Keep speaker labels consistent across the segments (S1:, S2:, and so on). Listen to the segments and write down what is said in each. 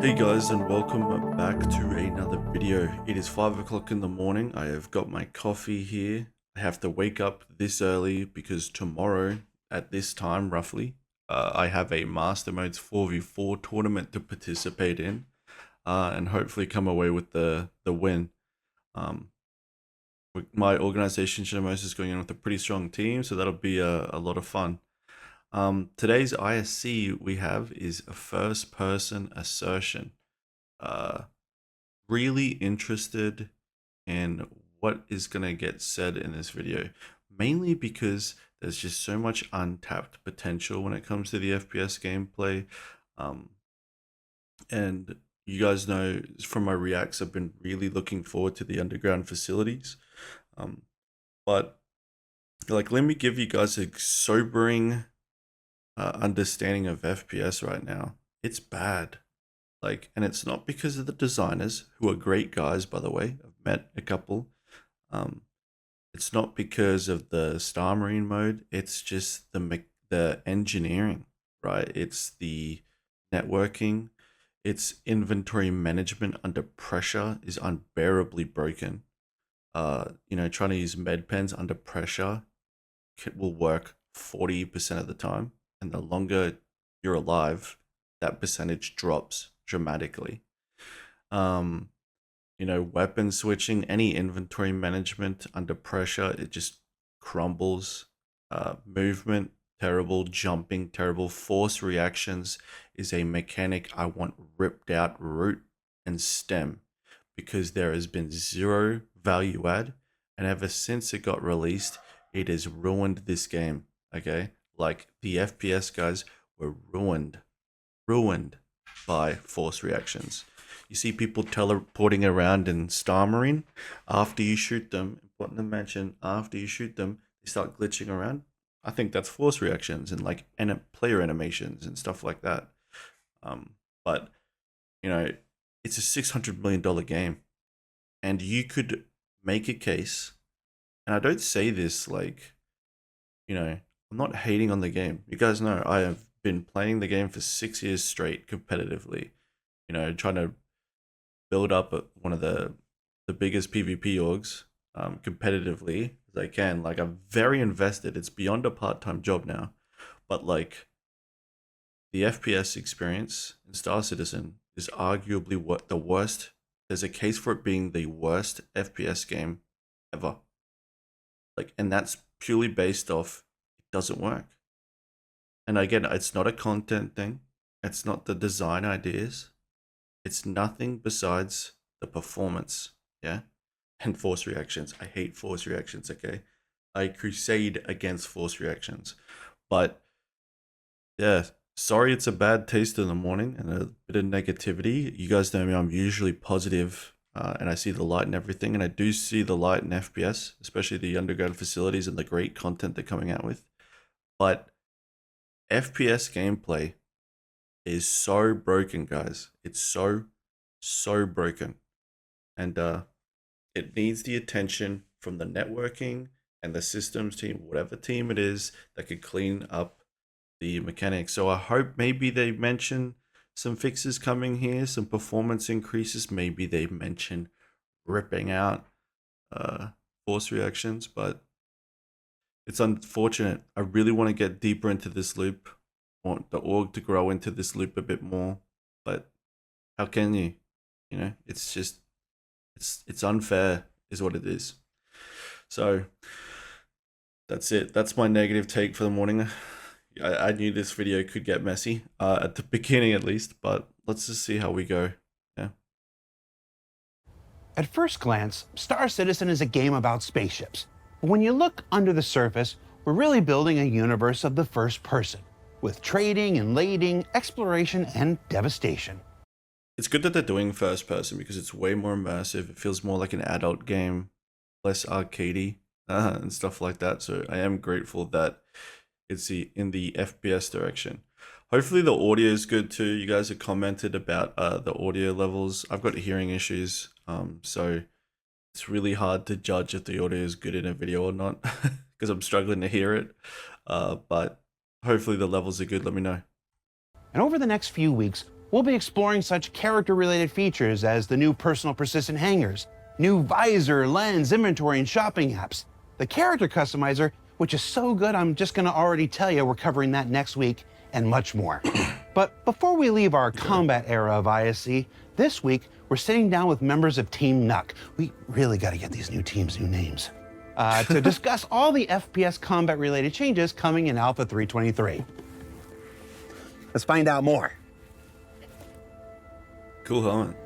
S1: Hey guys, and welcome back to another video. It is 5 o'clock in the morning. I have got my coffee here. I have to wake up this early because tomorrow at this time roughly I have a Master Modes 4v4 tournament to participate in and hopefully come away with the win. My organization Shinomo's is going in with a pretty strong team, so that'll be a lot of fun. Today's ISC we have is a first person assertion. Really interested in what is going to get said in this video, mainly because there's just so much untapped potential when it comes to the FPS gameplay. And you guys know from my reacts, I've been really looking forward to the underground facilities. But like, let me give you guys a sobering understanding of FPS right now. It's bad. Like, and it's not because of the designers, who are great guys, by the way. I've met a couple. It's not because of the Star Marine mode. It's just the engineering, right? It's the networking. It's inventory management under pressure is unbearably broken. Trying to use med pens under pressure will work 40% of the time, and the longer you're alive, that percentage drops dramatically. Weapon switching, any inventory management under pressure, it just crumbles. Movement, terrible. Jumping, terrible. Force reactions is a mechanic I want ripped out root and stem, because there has been zero value add, and ever since it got released, it has ruined this game. Okay, like the FPS guys were ruined by force reactions. You see people teleporting around in Star Marine. After you shoot them, important to mention, after you shoot them, they start glitching around. I think that's force reactions and like player animations and stuff like that. But it's a $600 million game, and you could make a case. And I don't say this like, I'm not hating on the game. You guys know I have been playing the game for 6 years straight competitively, trying to build up one of the biggest PvP orgs competitively as I can. Like, I'm very invested. It's beyond a part-time job now. But like, the FPS experience in Star Citizen is arguably what the worst. There's a case for it being the worst FPS game ever. Like, and that's purely based off it doesn't work. And again, it's not a content thing. It's not the design ideas. It's nothing besides the performance, yeah? And force reactions. I hate force reactions, okay? I crusade against force reactions. But, yeah, sorry it's a bad taste in the morning and a bit of negativity. You guys know me, I'm usually positive, and I see the light and everything. And I do see the light in FPS, especially the underground facilities and the great content they're coming out with. But FPS gameplay is so broken, guys. It's so broken. And it needs the attention from the networking and the systems team, whatever team it is, that could clean up the mechanics. So I hope maybe they mention some fixes coming here, some performance increases. Maybe they mention ripping out force reactions, but it's unfortunate. I really want to get deeper into this loop. I want the org to grow into this loop a bit more, but how can you? It's just, it's unfair is what it is. So that's it. That's my negative take for the morning. I knew this video could get messy at the beginning at least, but let's just see how we go. Yeah.
S2: At first glance, Star Citizen is a game about spaceships. But when you look under the surface, we're really building a universe of the first person, with trading and lading, exploration, and devastation.
S1: It's good that they're doing first person because it's way more immersive. It feels more like an adult game, less arcadey and stuff like that. So I am grateful that it's in the FPS direction. Hopefully the audio is good too. You guys have commented about the audio levels. I've got hearing issues, so it's really hard to judge if the audio is good in a video or not because I'm struggling to hear it. But hopefully the levels are good. Let me know.
S2: And over the next few weeks, we'll be exploring such character-related features as the new personal persistent hangers, new visor, lens, inventory, and shopping apps. The character customizer, which is so good I'm just gonna already tell you we're covering that next week, and much more. But before we leave our combat era of ISC, this week we're sitting down with members of Team Nuck. We really gotta get these new teams new names. To discuss all the FPS combat-related changes coming in Alpha 323. Let's find out more.
S1: Cool helmet.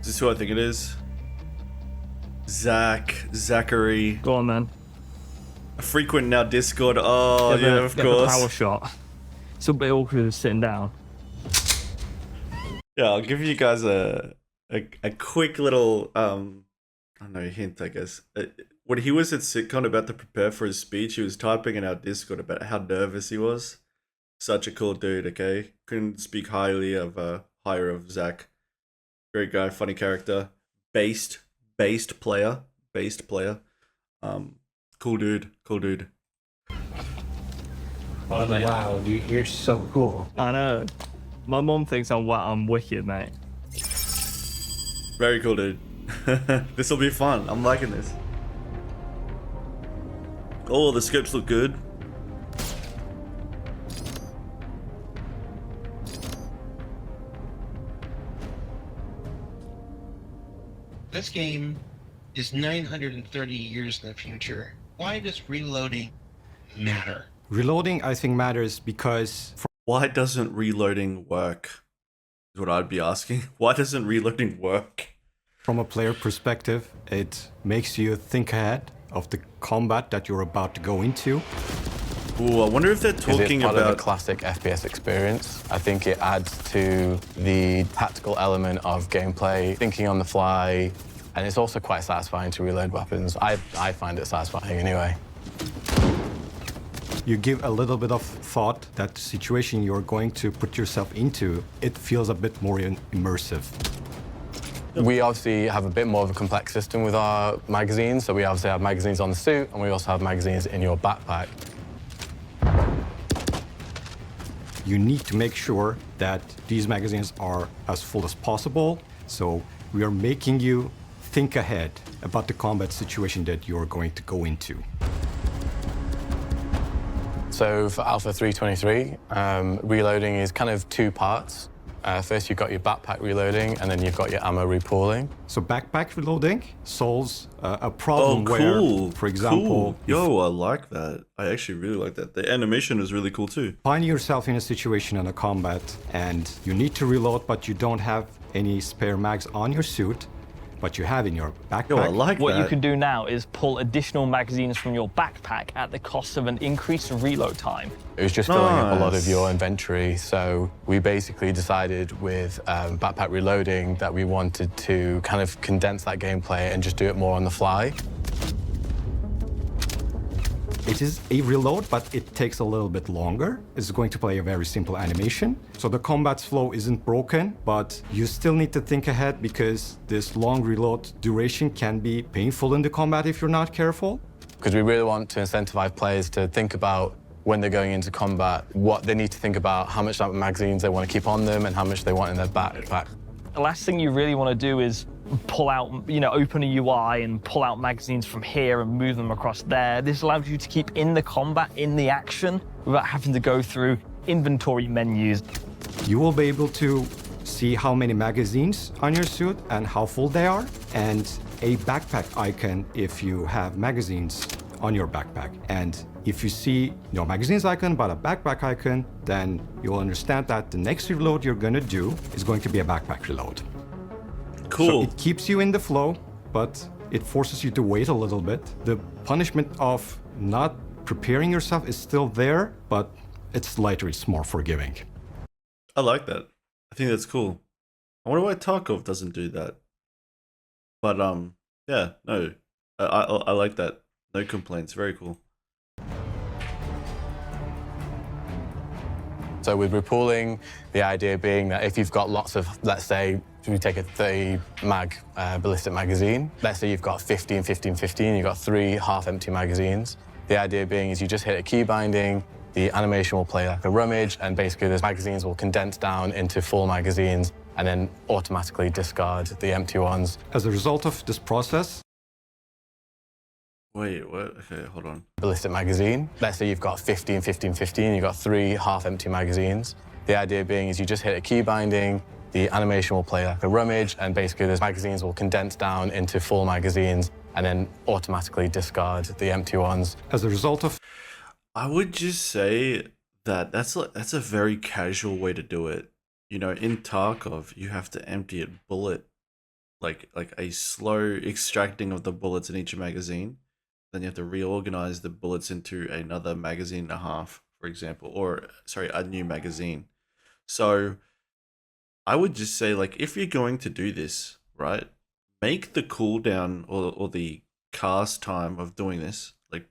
S1: Is this who I think it is? Zachary.
S3: Go on, man.
S1: A frequent now Discord. Oh, yeah, of course.
S3: Power shot. It's a bit awkward sitting down.
S1: Yeah, I'll give you guys a quick little I don't know, hint, I guess. When he was at SitCon about to prepare for his speech, he was typing in our Discord about how nervous he was. Such a cool dude, okay? Couldn't speak higher of Zach. Great guy, funny character. Based player. Cool dude.
S2: Wow, dude, you're so cool.
S3: I know. My mom thinks I'm wicked, mate.
S1: Very cool, dude. This will be fun. I'm liking this. Oh, the scopes look good.
S4: This game is 930 years in the future. Why does reloading matter?
S5: Reloading, I think, matters because
S1: Why doesn't reloading work? Is what I'd be asking. Why doesn't reloading work?
S5: from a player perspective, it makes you think ahead of the combat that you're about to go into.
S1: Ooh, I wonder if they're talking
S6: it's part
S1: about
S6: of the classic FPS experience. I think it adds to the tactical element of gameplay, thinking on the fly, and it's also quite satisfying to reload weapons. I find it satisfying anyway.
S5: You give a little bit of thought that the situation you're going to put yourself into, it feels a bit more immersive.
S6: We obviously have a bit more of a complex system with our magazines. So we obviously have magazines on the suit, and we also have magazines in your backpack.
S5: You need to make sure that these magazines are as full as possible. So we are making you think ahead about the combat situation that you're going to go into.
S6: So for Alpha 323, reloading is kind of two parts. First, you've got your backpack reloading, and then you've got your ammo repooling.
S5: So backpack reloading solves a problem where, for example,
S1: Yo, I like that. I actually really like that. The animation is really cool too.
S5: find yourself in a situation in a combat and you need to reload, but you don't have any spare mags on your suit, but you have in your backpack.
S1: Yo, I like
S3: What
S1: that.
S3: you can do now is pull additional magazines from your backpack at the cost of an increased reload time.
S6: It was just filling up a lot of
S1: Nice.
S6: your inventory, so we basically decided with backpack reloading that we wanted to kind of condense that gameplay and just do it more on the fly.
S5: It is a reload, but it takes a little bit longer. It's going to play a very simple animation. So the combat flow isn't broken, but you still need to think ahead because this long reload duration can be painful in the combat if you're not careful.
S6: Because we really want to incentivize players to think about when they're going into combat, what they need to think about, how much magazines they want to keep on them, and how much they want in their backpack.
S3: The last thing you really want to do is pull out, open a UI and pull out magazines from here and move them across there. This allows you to keep in the combat, in the action, without having to go through inventory menus.
S5: You will be able to see how many magazines on your suit and how full they are, and a backpack icon if you have magazines on your backpack. And if you see no magazines icon but a backpack icon, then you'll understand that the next reload you're going to do is going to be a backpack reload.
S1: Cool.
S5: So it keeps you in the flow, but it forces you to wait a little bit. The punishment of not preparing yourself is still there, but it's lighter, it's more forgiving.
S1: I like that. I think that's cool. I wonder why Tarkov doesn't do that. But yeah, no, I like that. No complaints. Very cool.
S6: So with repooling, the idea being that if you've got lots of, let's say, we take a 30 mag ballistic magazine. Let's say you've got 15, 15, 15, you've got 3 half-empty magazines. The idea being is you just hit a key binding, the animation will play like a rummage, and basically the magazines will condense down into full magazines and then automatically discard the empty ones.
S5: As a result of this process,
S1: Wait, what? Okay, hold on.
S6: Ballistic magazine. Let's say you've got 15, 15, 15, you've got 3 half-empty magazines. The idea being is you just hit a key binding, the animation will play like a rummage, and basically the magazines will condense down into full magazines and then automatically discard the empty ones.
S5: as a result of
S1: I would just say that that's a very casual way to do it. You know, in Tarkov, you have to empty a bullet, like a slow extracting of the bullets in each magazine. Then you have to reorganize the bullets into another magazine and a half, for example, or sorry, a new magazine. So I would just say, like, if you're going to do this, right, make the cooldown or the cast time of doing this like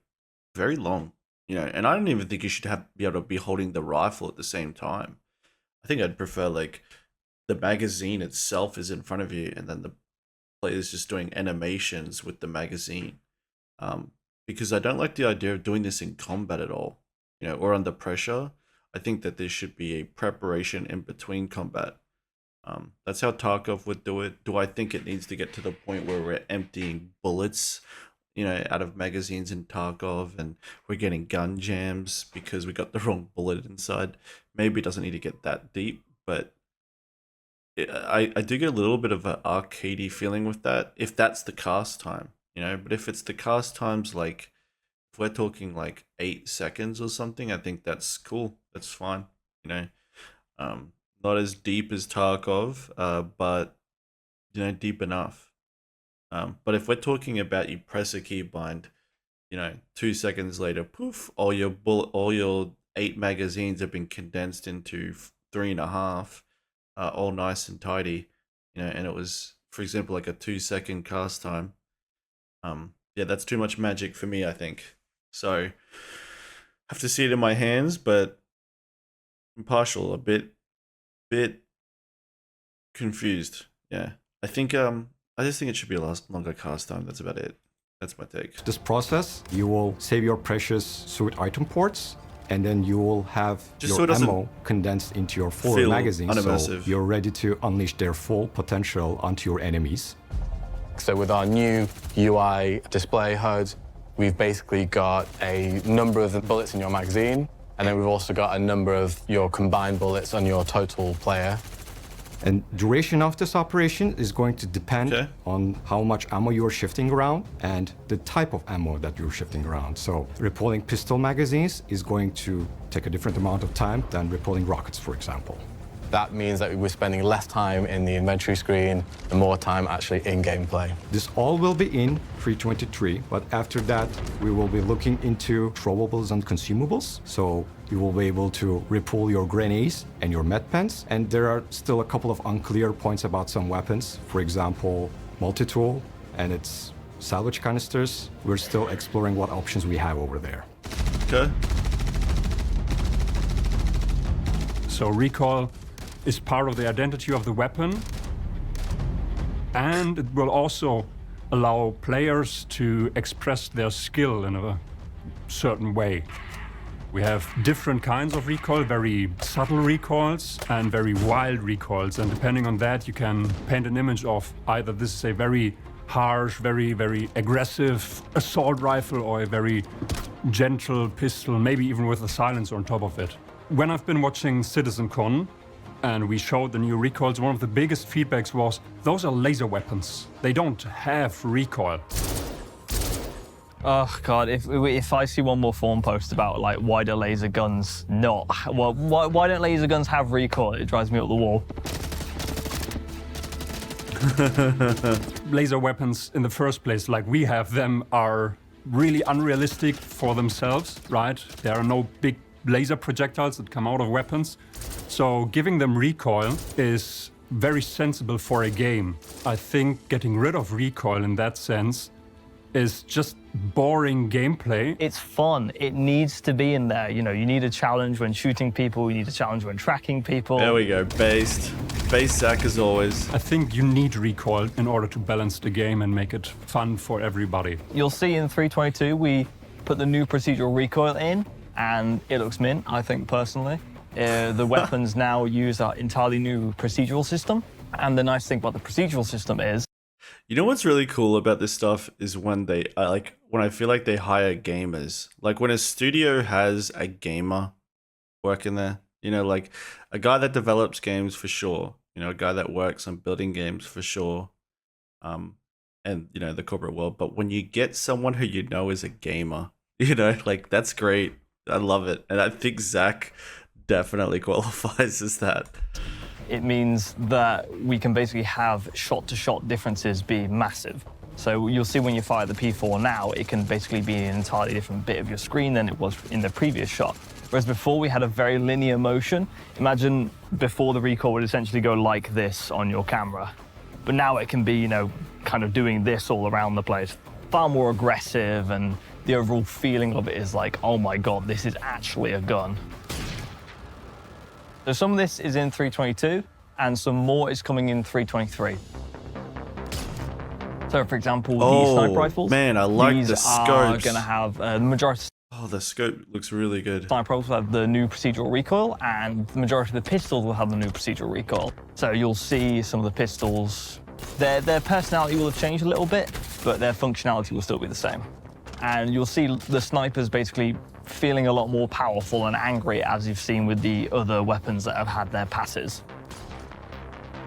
S1: very long, you know. And I don't even think you should be able to be holding the rifle at the same time. I think I'd prefer like the magazine itself is in front of you, and then the player's just doing animations with the magazine. Because I don't like the idea of doing this in combat at all, you know, or under pressure. I think that there should be a preparation in between combat. That's how Tarkov would do it. Do I think it needs to get to the point where we're emptying bullets, you know, out of magazines in Tarkov, and we're getting gun jams because we got the wrong bullet inside? Maybe it doesn't need to get that deep, but I do get a little bit of an arcadey feeling with that, if that's the cast time, you know. But if it's the cast times, like if we're talking like 8 seconds or something, I think that's cool. That's fine, you know. Not as deep as Tarkov, but you know, deep enough. But if we're talking about you press a key bind, you know, 2 seconds later, poof, all your 8 magazines have been condensed into 3.5, all nice and tidy, you know, and it was, for example, like a 2-second cast time. Yeah, that's too much magic for me, I think. So I have to see it in my hands, but I'm partial, a bit confused. Yeah, I think I just think it should be a longer cast time. That's about it. That's my take.
S5: this process, you will save your precious suit item ports, and then you will have
S1: Just so
S5: your
S1: it doesn't
S5: ammo condensed into your full
S1: feel
S5: magazine, so
S1: unimmersive.
S5: you're ready to unleash their full potential onto your enemies.
S6: So with our new UI display HUD, we've basically got a number of the bullets in your magazine, and then we've also got a number of your combined bullets on your total player.
S5: And duration of this operation is going to depend
S1: Okay.
S5: on how much ammo you're shifting around and the type of ammo that you're shifting around. So repulling pistol magazines is going to take a different amount of time than repulling rockets, for example.
S6: That means that we're spending less time in the inventory screen and more time actually in gameplay.
S5: This all will be in 3.23, but after that, we will be looking into throwables and consumables. So you will be able to repull your grenades and your med pens. And there are still a couple of unclear points about some weapons. For example, multi-tool and its salvage canisters. We're still exploring what options we have over there.
S1: Okay.
S7: So recoil is part of the identity of the weapon, and it will also allow players to express their skill in a certain way. We have different kinds of recoil, very subtle recoils and very wild recoils, and depending on that you can paint an image of either this is a very harsh, very aggressive assault rifle, or a very gentle pistol, maybe even with a silencer on top of it. When I've been watching CitizenCon and we showed the new recoils, one of the biggest feedbacks was, those are laser weapons. They don't have recoil.
S3: Oh God! If I see one more forum post about like why do laser guns not? Well, why don't laser guns have recoil? It drives me up the wall.
S7: Laser weapons in the first place, like we have them, are really unrealistic for themselves, right? There are no big laser projectiles that come out of weapons. So giving them recoil is very sensible for a game. I think getting rid of recoil in that sense is just boring gameplay.
S3: It's fun. It needs to be in there. You know, you need a challenge when shooting people. You need a challenge when tracking people.
S1: There we go. Based sack as always.
S7: I think you need recoil in order to balance the game and make it fun for everybody.
S3: You'll see in 3.22 we put the new procedural recoil in, and it looks mint, I think, personally. The weapons now use our entirely new procedural system, and the nice thing about the procedural system is,
S1: you know what's really cool about this stuff is when they when I feel like they hire gamers. Like when a studio has a gamer working there, you know, like a guy that develops games for sure, you know, a guy that works on building games for sure, and you know, the corporate world. But when you get someone who you know is a gamer, you know, like that's great. I love it, and I think Zach definitely qualifies as that.
S3: it means that we can basically have shot-to-shot differences be massive. So you'll see when you fire the P4 now, it can basically be an entirely different bit of your screen than it was in the previous shot. Whereas before we had a very linear motion. Imagine before the recoil would essentially go like this on your camera. But now it can be, you know, kind of doing this all around the place. Far more aggressive, and the overall feeling of it is like, oh my God, this is actually a gun. So some of this is in 322, and some more is coming in 323. So, for example, these sniper rifles.
S1: Man, I like
S3: these
S1: the scopes.
S3: are going to have the majority.
S1: Oh, the scope looks really good.
S3: Sniper rifles have the new procedural recoil, and the majority of the pistols will have the new procedural recoil. So you'll see some of the pistols. Their personality will have changed a little bit, but their functionality will still be the same. And you'll see the snipers basically feeling a lot more powerful and angry, as you've seen with the other weapons that have had their passes.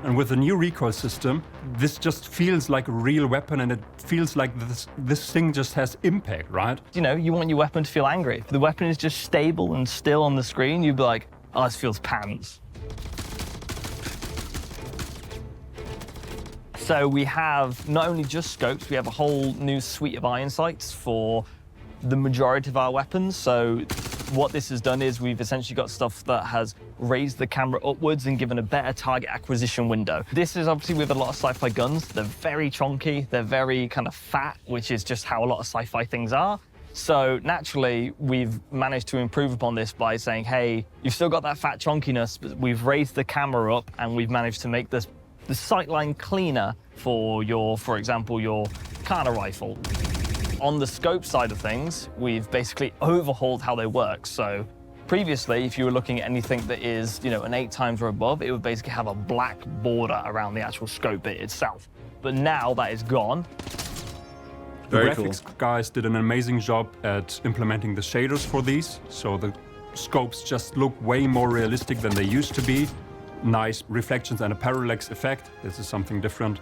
S7: And with the new recoil system, this just feels like a real weapon, and it feels like this thing just has impact, right?
S3: You know, you want your weapon to feel angry. If the weapon is just stable and still on the screen, you'd be like, oh, this feels pants. So we have not only just scopes, we have a whole new suite of iron sights for the majority of our weapons. So what this has done is we've essentially got stuff that has raised the camera upwards and given a better target acquisition window. This is obviously with a lot of sci-fi guns. They're very chunky, they're very kind of fat, which is just how a lot of sci-fi things are. So naturally, we've managed to improve upon this by saying, hey, you've still got that fat chunkiness, but we've raised the camera up and we've managed to make the sightline cleaner for your, for example, your Kana rifle. On the scope side of things, we've basically overhauled how they work. So previously, if you were looking at anything that is, you know, an 8 times or above, it would basically have a black border around the actual scope bit itself. But now that is gone.
S7: The
S1: Very
S7: graphics
S1: cool.
S7: guys did an amazing job at implementing the shaders for these, so the scopes just look way more realistic than they used to be. Nice reflections and a parallax effect. This is something different.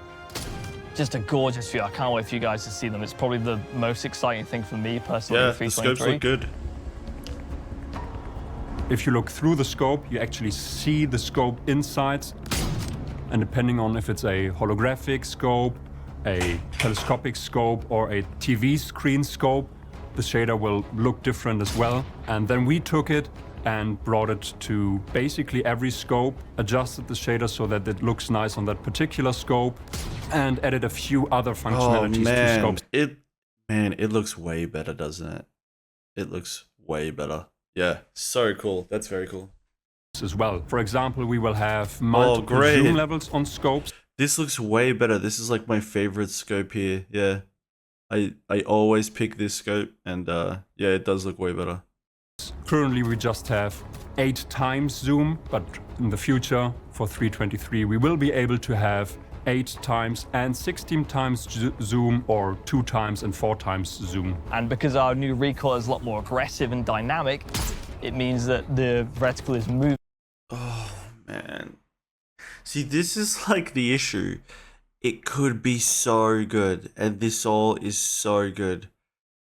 S3: Just a gorgeous view. I can't wait for you guys to see them. It's probably the most exciting thing for me personally.
S1: Yeah,
S3: in
S1: the scopes
S3: 323.
S1: look good.
S7: If you look through the scope, you actually see the scope inside. And depending on if it's a holographic scope, a telescopic scope, or a TV screen scope, the shader will look different as well. And then we took it and brought it to basically every scope, adjusted the shader so that it looks nice on that particular scope, and added a few other functionalities to scopes.
S1: It looks way better, doesn't it? It looks way better. Yeah, so cool. That's very cool.
S7: As well. For example, we will have multiple
S1: great.
S7: zoom levels on scopes.
S1: This looks way better. This is like my favorite scope here. Yeah, I always pick this scope, and yeah, it does look way better.
S7: Currently, we just have 8 times zoom, but in the future, for 323, we will be able to have 8 times and 16 times zoom, or 2 times and 4 times zoom.
S3: And because our new recoil is a lot more aggressive and dynamic, it means that the reticle is moving.
S1: Oh man, see, this is like the issue. It could be so good, and this all is so good,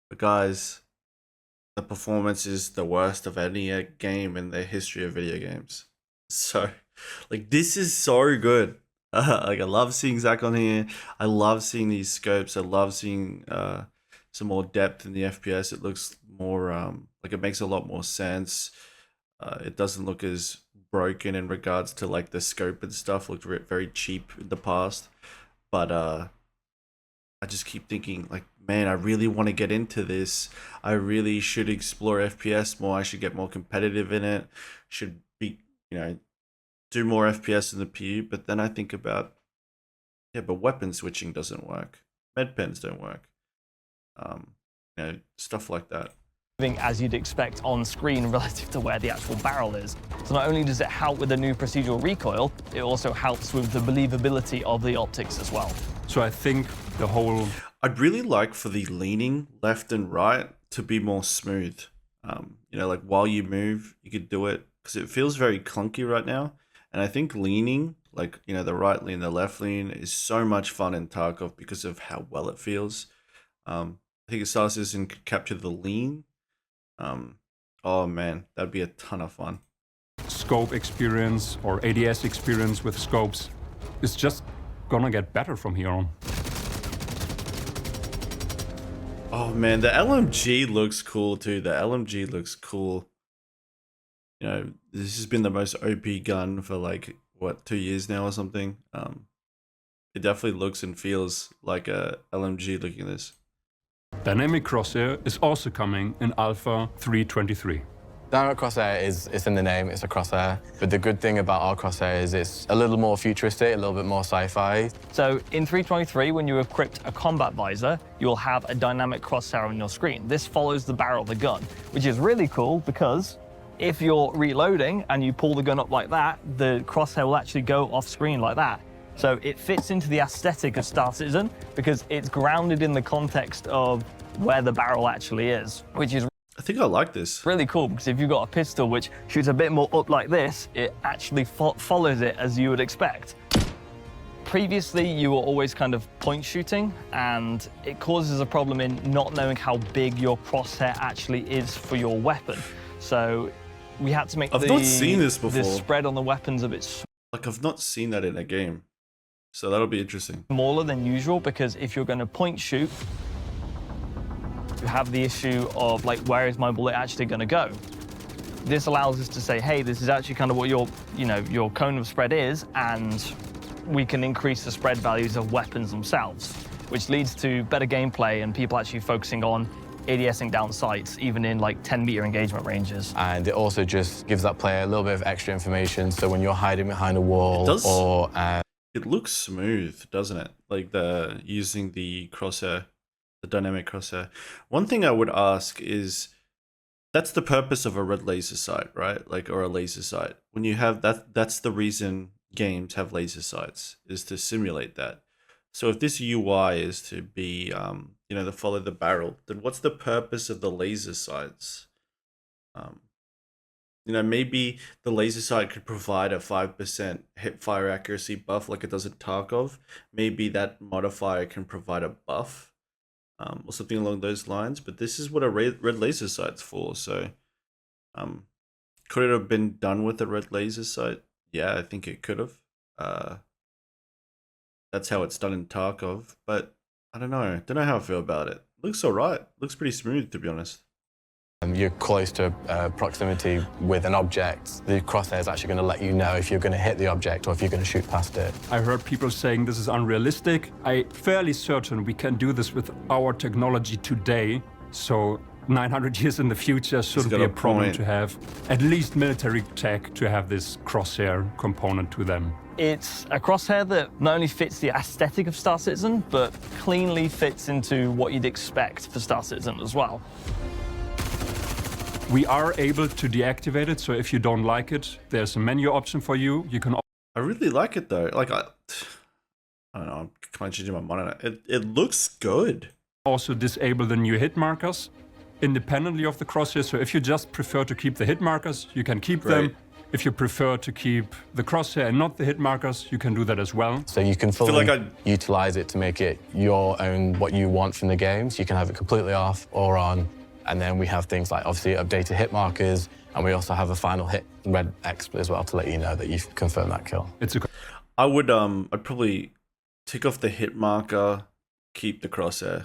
S1: but guys, the performance is the worst of any game in the history of video games. So, like, this is so good. Like, I love seeing Zach on here. I love seeing these scopes. I love seeing some more depth in the FPS. It looks more like it makes a lot more sense. It doesn't look as broken in regards to like the scope and stuff. Looked very cheap in the past, but I just keep thinking, like, man, I really want to get into this. I really should explore FPS more. I should get more competitive in it. Should be, you know, do more FPS in the PU. But then I think about, yeah, but weapon switching doesn't work. Med pens don't work. You know, stuff like that.
S3: as you'd expect on screen relative to where the actual barrel is. So not only does it help with the new procedural recoil, it also helps with the believability of the optics as well.
S7: So I think the whole...
S1: I'd really like for the leaning left and right to be more smooth. You know, like while you move, you could do it, because it feels very clunky right now. And I think leaning, like, you know, the right lean, the left lean is so much fun in Tarkov because of how well it feels. I think Star Citizen could capture the lean. Oh man, that'd be a ton of fun.
S7: Scope experience or ADS experience with scopes is just gonna get better from here on.
S1: Oh man, the LMG looks cool too. The LMG looks cool. You know, this has been the most OP gun for like, what, 2 years now or something. It definitely looks and feels like a LMG looking at this.
S7: Dynamic crosshair is also coming in Alpha 3.23.
S6: Dynamic crosshair it's in the name, it's a crosshair. But the good thing about our crosshair is it's a little more futuristic, a little bit more sci-fi.
S3: So in 3.23, when you equip a combat visor, you'll have a dynamic crosshair on your screen. This follows the barrel of the gun, which is really cool because if you're reloading and you pull the gun up like that, the crosshair will actually go off screen like that. So it fits into the aesthetic of Star Citizen because it's grounded in the context of where the barrel actually is, which is
S1: I think I like this.
S3: really cool, because if you've got a pistol which shoots a bit more up like this, it actually follows it as you would expect. Previously, you were always kind of point shooting, and it causes a problem in not knowing how big your crosshair actually is for your weapon. So we had to make
S1: I've not seen this before.
S3: the spread on the weapons a bit
S1: Like, I've not seen that in a game. So that'll be interesting.
S3: smaller than usual, because if you're going to point shoot, you have the issue of, like, where is my bullet actually going to go? This allows us to say, hey, this is actually kind of what your cone of spread is, and we can increase the spread values of weapons themselves, which leads to better gameplay and people actually focusing on ADSing down sights, even in like 10-meter engagement ranges.
S6: And it also just gives that player a little bit of extra information, so when you're hiding behind a wall or...
S1: It looks smooth, doesn't it? Like using the crosshair. The dynamic crosshair. One thing I would ask is, that's the purpose of a red laser sight, right? Like, or a laser sight. When you have that, that's the reason games have laser sights, is to simulate that. So if this UI is to be, you know, to follow the barrel, then what's the purpose of the laser sights? You know, maybe the laser sight could provide a 5% hip fire accuracy buff like it does in Tarkov. Maybe that modifier can provide a buff. Or something along those lines, but this is what a red laser sight's for. So, could it have been done with a red laser sight? Yeah, I think it could have. That's how it's done in Tarkov, but I don't know. Don't know how I feel about it. Looks alright. Looks pretty smooth, to be honest.
S6: You're close to proximity with an object. The crosshair is actually going to let you know if you're going to hit the object or if you're going to shoot past it.
S7: I heard people saying this is unrealistic. I'm fairly certain we can do this with our technology today. So 900 years in the future shouldn't be a problem to have at least military tech to have this crosshair component to them.
S3: It's a crosshair that not only fits the aesthetic of Star Citizen, but cleanly fits into what you'd expect for Star Citizen as well.
S7: We are able to deactivate it, so if you don't like it, there's a menu option for you. You can.
S1: I really like it though. Like I don't know. I'm kind of changing my mind on it. It looks good.
S7: Also disable the new hit markers independently of the crosshair. So if you just prefer to keep the hit markers, you can keep them. If you prefer to keep the crosshair and not the hit markers, you can do that as well.
S6: So you can fully utilize it to make it your own, what you want from the game. So you can have it completely off or on. And then we have things like, obviously, updated hit markers, and we also have a final hit red X as well to let you know that you've confirmed that kill.
S1: I would, I'd probably tick off the hit marker, keep the crosshair.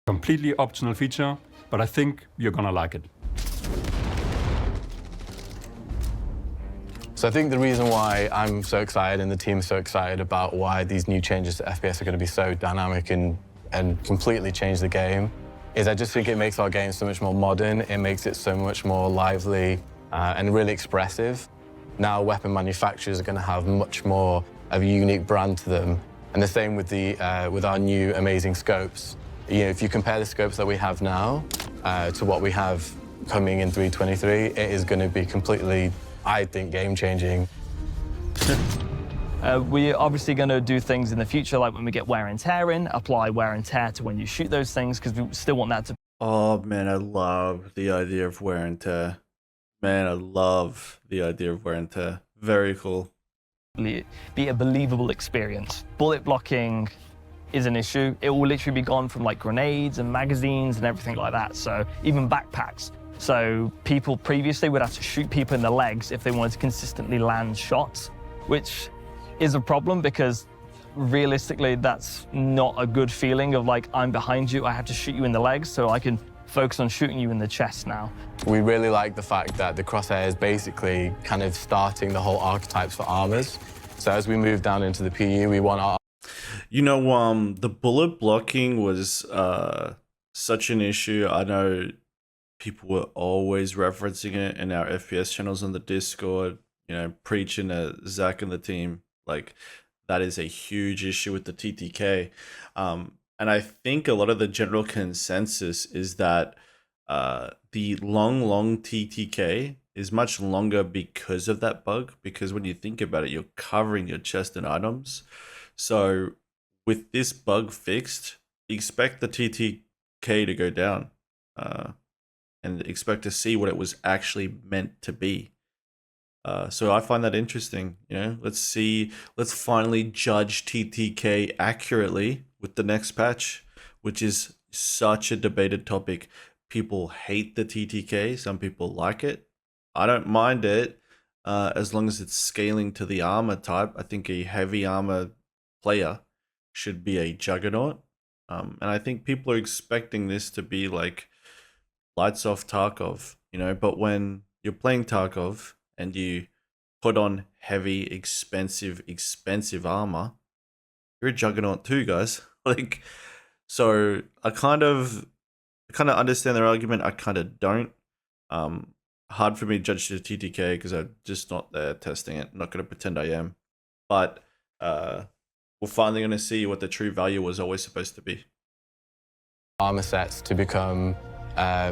S7: Completely optional feature, but I think you're gonna like it.
S6: So I think the reason why I'm so excited and the team is so excited about why these new changes to FPS are going to be so dynamic and completely change the game is I just think it makes our game so much more modern. It makes it so much more lively and really expressive. Now weapon manufacturers are going to have much more of a unique brand to them. And the same with with our new amazing scopes. You know, if you compare the scopes that we have now to what we have coming in 323, it is going to be completely, I think, game-changing.
S3: We're obviously going to do things in the future, like when we get wear and tear in, apply wear and tear to when you shoot those things, because we still want that to
S1: Oh man, I love the idea of wear and tear. Man, I love the idea of wear and tear. Very cool.
S3: be a believable experience. Bullet blocking is an issue. It will literally be gone from like grenades and magazines and everything like that. So even backpacks. So people previously would have to shoot people in the legs if they wanted to consistently land shots, which is a problem because realistically, that's not a good feeling of like, I'm behind you, I have to shoot you in the legs so I can focus on shooting you in the chest now.
S6: We really like the fact that the crosshair is basically kind of starting the whole archetypes for armors. So as we move down into the PU, we want our...
S1: You know, the bullet blocking was such an issue. I know people were always referencing it in our FPS channels on the Discord, you know, preaching to Zach and the team. Like, that is a huge issue with the TTK. And I think a lot of the general consensus is that the long TTK is much longer because of that bug, because when you think about it, you're covering your chest and items. So with this bug fixed, expect the TTK to go down and expect to see what it was actually meant to be. So I find that interesting. You know, let's finally judge TTK accurately with the next patch, which is such a debated topic. People hate the TTK, some people like it. I don't mind it as long as it's scaling to the armor type. I think a heavy armor player should be a juggernaut. And I think people are expecting this to be like lights off Tarkov, you know, but when you're playing Tarkov and you put on heavy, expensive armor, you're a juggernaut too, guys. Like, so I kind of understand their argument. I kind of don't. Hard for me to judge the TTK because I'm just not there testing it. I'm not going to pretend I am. But we're finally going to see what the true value was always supposed to be.
S6: Armor sets to become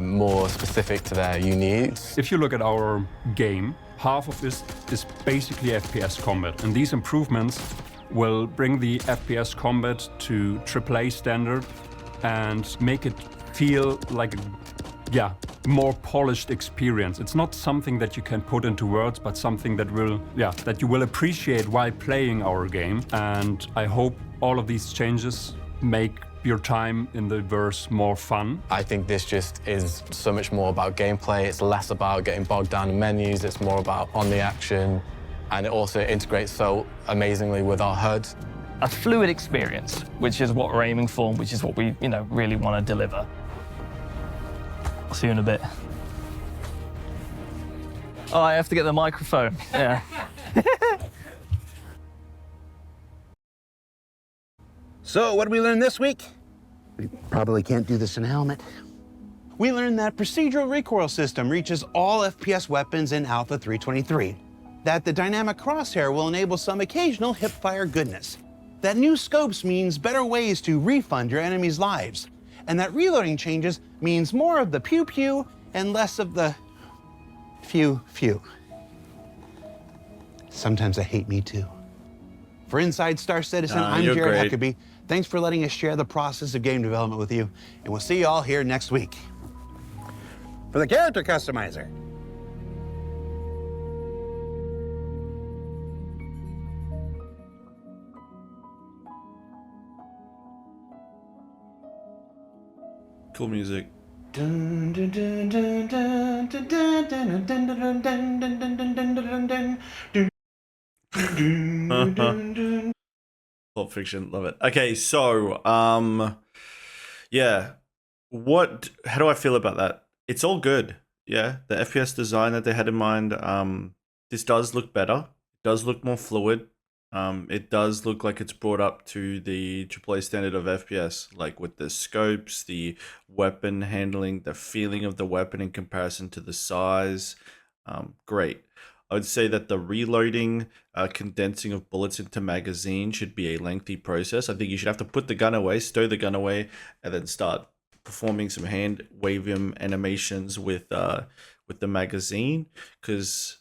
S6: more specific to their needs.
S7: If you look at our game, half of this is basically FPS combat, and these improvements will bring the FPS combat to AAA standard and make it feel like a more polished experience. It's not something that you can put into words, but something that you will appreciate while playing our game. And I hope all of these changes make your time in the verse more fun.
S6: I think this just is so much more about gameplay. It's less about getting bogged down in menus. It's more about on the action. And it also integrates so amazingly with our HUD.
S3: A fluid experience, which is what we're aiming for, which is what we, really want to deliver. I'll see you in a bit. Oh, I have to get the microphone. Yeah.
S2: So, what did we learn this week? We probably can't do this in a helmet. We learned that procedural recoil system reaches all FPS weapons in Alpha 323. That the dynamic crosshair will enable some occasional hipfire goodness. That new scopes means better ways to refund your enemies' lives. And that reloading changes means more of the pew-pew and less of the few. Sometimes I hate me too. For Inside Star Citizen, I'm Jared Huckabee. Thanks for letting us share the process of game development with you, and we'll see you all here next week. For the character customizer.
S1: Cool music. Pulp Fiction, love it. Okay, so yeah, how do I feel about that? It's all good. Yeah, the FPS design that they had in mind, this does look better. It does look more fluid. It does look like it's brought up to the AAA standard of FPS, like with the scopes, the weapon handling, the feeling of the weapon in comparison to the size. Great. I would say that the reloading, condensing of bullets into magazine should be a lengthy process. I think you should have to put the gun away, stow the gun away, and then start performing some hand waving animations with the magazine, because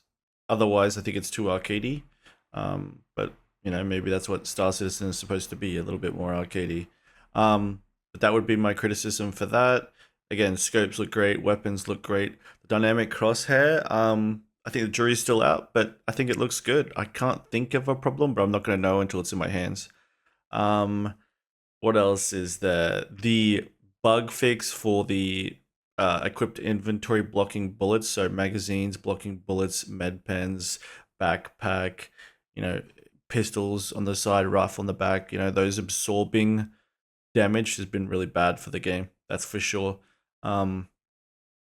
S1: otherwise I think it's too arcadey. But you know, maybe that's what Star Citizen is supposed to be, a little bit more arcadey. But that would be my criticism for that. Again, scopes look great, weapons look great. The dynamic crosshair, I think the jury's still out, but I think it looks good. I can't think of a problem, but I'm not going to know until it's in my hands. What else is there? The bug fix for the equipped inventory blocking bullets, so magazines blocking bullets, med pens, backpack, you know, pistols on the side, rifle on the back, you know, those absorbing damage has been really bad for the game, that's for sure.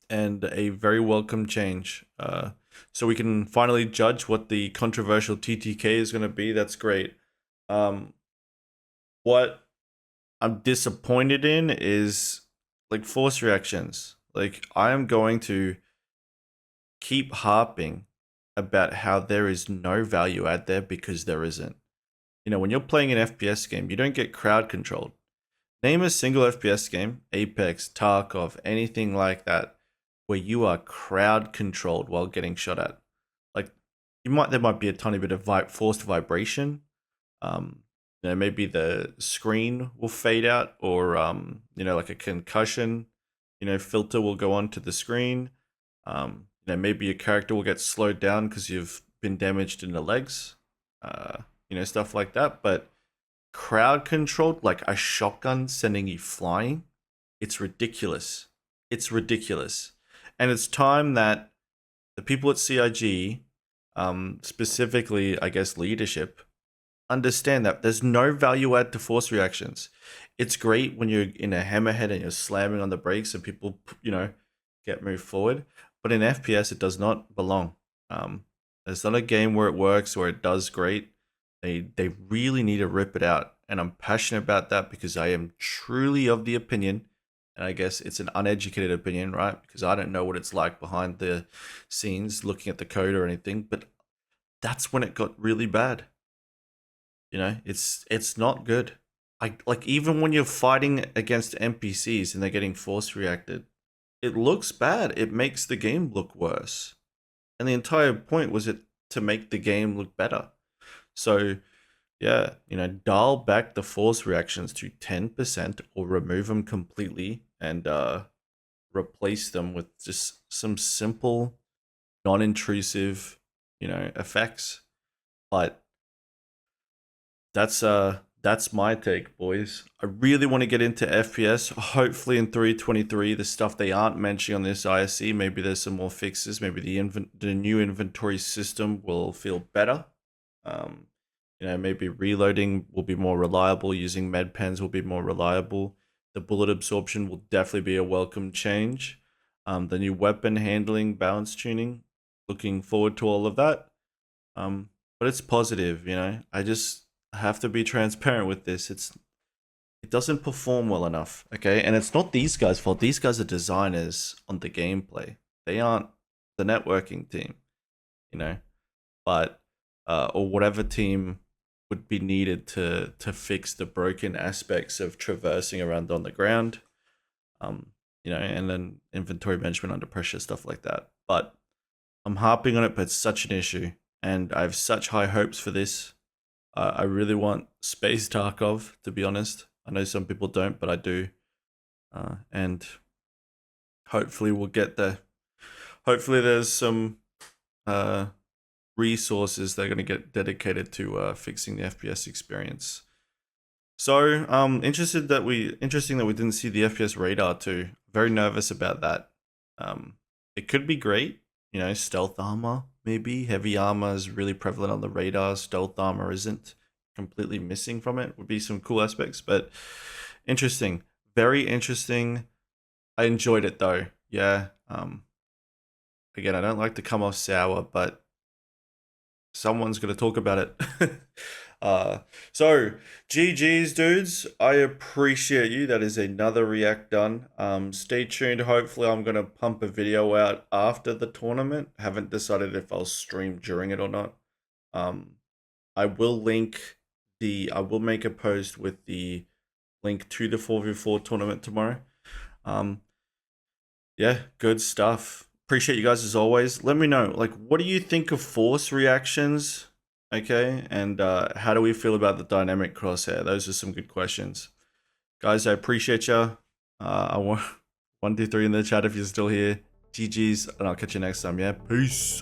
S1: And a very welcome change. So we can finally judge what the controversial TTK is going to be. That's great. What I'm disappointed in is like force reactions. Like, I am going to keep harping about how there is no value add there, because there isn't. You know, when you're playing an FPS game, you don't get crowd controlled. Name a single FPS game, Apex, Tarkov, anything like that, where you are crowd controlled while getting shot at. Like, there might be a tiny bit of forced vibration. You know, maybe the screen will fade out, or you know, like a concussion, you know, filter will go onto the screen. You know, maybe your character will get slowed down because you've been damaged in the legs. You know, stuff like that. But crowd controlled, like a shotgun sending you flying, it's ridiculous. It's ridiculous. And it's time that the people at CIG, specifically, I guess, leadership, understand that there's no value add to force reactions. It's great when you're in a hammerhead and you're slamming on the brakes and people, you know, get moved forward. But in FPS, it does not belong. It's not a game where it works, where it does great. They really need to rip it out. And I'm passionate about that because I am truly of the opinion, and I guess it's an uneducated opinion, right? Because I don't know what it's like behind the scenes, looking at the code or anything, but that's when it got really bad. You know, it's not good. Like, even when you're fighting against NPCs and they're getting force reacted, it looks bad. It makes the game look worse. And the entire point was it to make the game look better. So, yeah, you know, dial back the force reactions to 10% or remove them completely, and replace them with just some simple, non-intrusive, you know, effects. But that's my take, boys. I really want to get into FPS. Hopefully in 3.23, the stuff they aren't mentioning on this ISC, maybe there's some more fixes. Maybe the new inventory system will feel better. You know, maybe reloading will be more reliable. Using med pens will be more reliable. The bullet absorption will definitely be a welcome change. The new weapon handling, balance tuning, looking forward to all of that. But it's positive, you know. I just have to be transparent with this. It doesn't perform well enough, okay? And it's not these guys' fault. These guys are designers on the gameplay. They aren't the networking team, you know. But or whatever team would be needed to fix the broken aspects of traversing around on the ground, you know, and then inventory management under pressure, stuff like that. But I'm harping on it, but it's such an issue, and I have such high hopes for this. I really want Space Tarkov, to be honest. I know some people don't, but I do. And hopefully we'll get there. Hopefully there's some resources that are going to get dedicated to fixing the FPS experience. So interesting that we didn't see the FPS radar too. Very nervous about that. It could be great, you know, stealth armor, maybe. Heavy armor is really prevalent on the radar. Stealth armor isn't. Completely missing from it would be some cool aspects, but interesting. Very interesting. I enjoyed it though. Yeah. Again, I don't like to come off sour, but someone's going to talk about it. So GG's, dudes. I appreciate you. That is another react done. Stay tuned. Hopefully I'm going to pump a video out after the tournament. Haven't decided if I'll stream during it or not. I will make a post with the link to the 4v4 tournament tomorrow. Yeah, good stuff. Appreciate you guys as always. Let me know, like, what do you think of force reactions? Okay, and how do we feel about the dynamic crosshair? Those are some good questions. Guys, I appreciate you. I want 1, 2, 3 in the chat if you're still here. GG's, and I'll catch you next time, yeah? Peace.